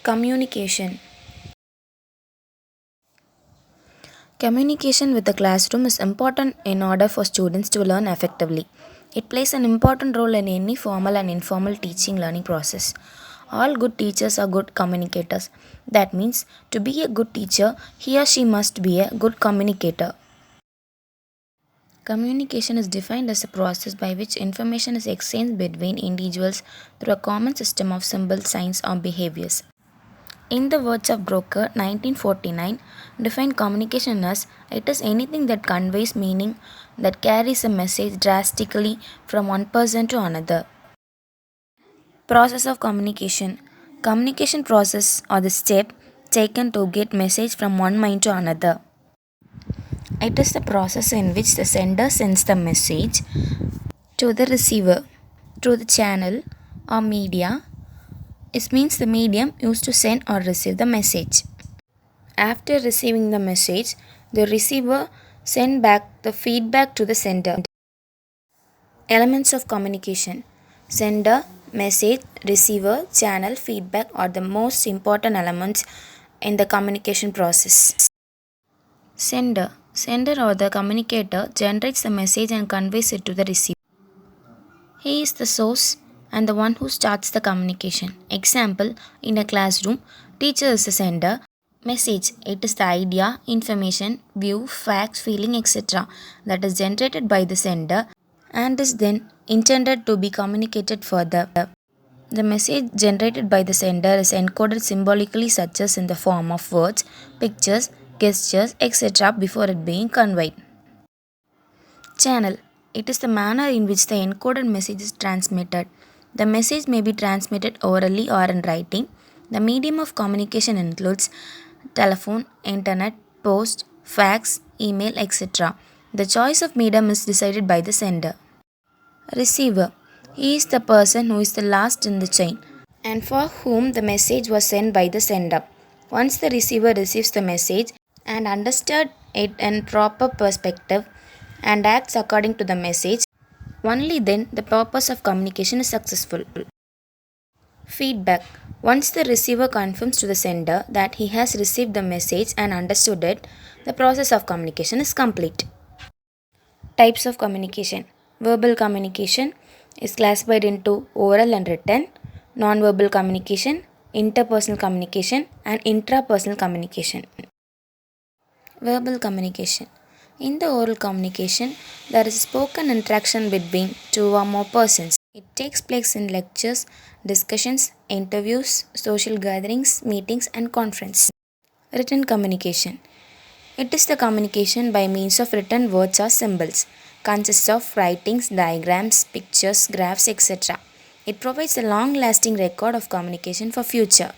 Communication. Communication with the classroom is important in order for students to learn effectively. It plays an important role in any formal and informal teaching learning process. All good teachers are good communicators. That means to be a good teacher, he or she must be a good communicator. Communication is defined as a process by which information is exchanged between individuals through a common system of symbols, signs, or behaviors. In the words of Broca, 1949, defined communication as it is anything that conveys meaning that carries a message drastically from one person to another. Process of communication. Communication process or the step taken to get message from one mind to another. It is the process in which the sender sends the message to the receiver through the channel or media. It means the medium used to send or receive the message. After receiving the message, the receiver sends back the feedback to the sender. Elements of communication. Sender, message, receiver, channel, feedback are the most important elements in the communication process. Sender. Sender or the communicator generates the message and conveys it to the receiver. He is the source and the one who starts the communication. Example, in a classroom, teacher is the sender. Message, it is the idea, information, view, facts, feeling, etc. that is generated by the sender and is then intended to be communicated further. The message generated by the sender is encoded symbolically such as in the form of words, pictures, gestures, etc. before it being conveyed. Channel. It is the manner in which the encoded message is transmitted. The message may be transmitted orally or in writing. The medium of communication includes telephone, internet, post, fax, email, etc. The choice of medium is decided by the sender. Receiver. He is the person who is the last in the chain and for whom the message was sent by the sender. Once the receiver receives the message and understood it in proper perspective and acts according to the message, only then the purpose of communication is successful. Feedback. Once the receiver confirms to the sender that he has received the message and understood it, the process of communication is complete. Types of communication. Verbal communication is classified into oral and written, non-verbal communication, interpersonal communication, and intrapersonal communication. Verbal communication. In the oral communication, there is spoken interaction between two or more persons. It takes place in lectures, discussions, interviews, social gatherings, meetings, and conferences. Written communication. It is the communication by means of written words or symbols. Consists of writings, diagrams, pictures, graphs, etc. It provides a long-lasting record of communication for future.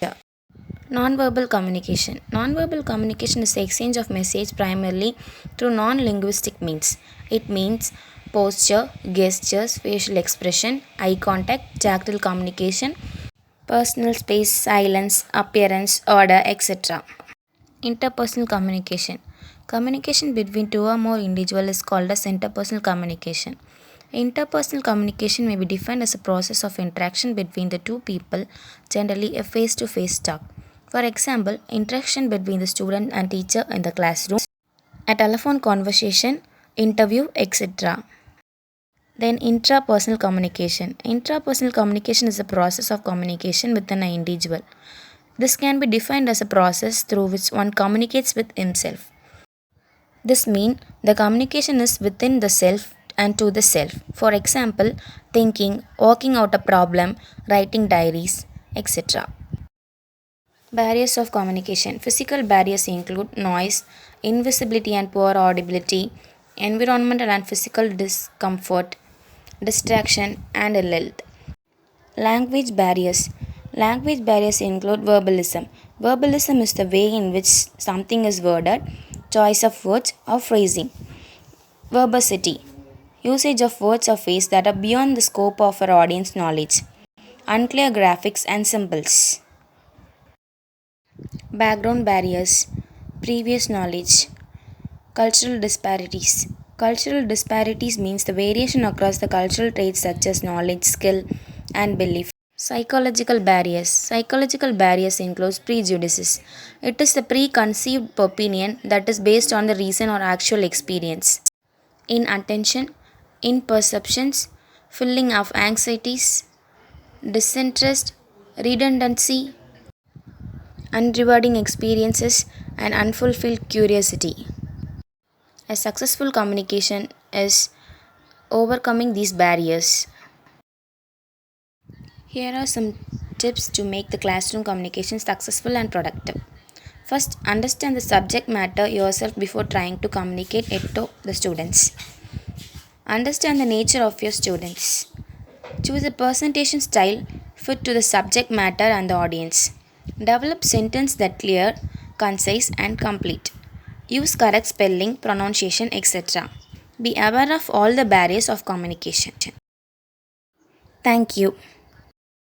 Nonverbal communication. Nonverbal communication is the exchange of message primarily through non-linguistic means. It means posture, gestures, facial expression, eye contact, tactile communication, personal space, silence, appearance, order, etc. Interpersonal communication. Communication between two or more individuals is called as interpersonal communication. Interpersonal communication may be defined as a process of interaction between the two people, generally a face-to-face talk. For example, interaction between the student and teacher in the classroom, a telephone conversation, interview, etc. Then intrapersonal communication. Intrapersonal communication is a process of communication within an individual. This can be defined as a process through which one communicates with himself. This means the communication is within the self and to the self. For example, thinking, working out a problem, writing diaries, etc. Barriers of communication. Physical barriers include noise, invisibility and poor audibility, environmental and physical discomfort, distraction, and ill health. Language barriers. Language barriers include verbalism. Verbalism is the way in which something is worded, choice of words, or phrasing. Verbosity. Usage of words or phrases that are beyond the scope of our audience knowledge. Unclear graphics and symbols. Background barriers. Previous knowledge. Cultural disparities. Cultural disparities means the variation across the cultural traits such as knowledge, skill, and belief. Psychological barriers. Psychological barriers includes prejudices. It is the preconceived opinion that is based on the reason or actual experience. Inattention, imperceptions, filling of anxieties, disinterest, redundancy, unrewarding experiences, and unfulfilled curiosity. A successful communication is overcoming these barriers. Here are some tips to make the classroom communication successful and productive. First, understand the subject matter yourself before trying to communicate it to the students. Understand the nature of your students. Choose a presentation style fit to the subject matter and the audience. Develop sentence that clear, concise and complete. Use correct spelling, pronunciation, etc. Be aware of all the barriers of communication. Thank you.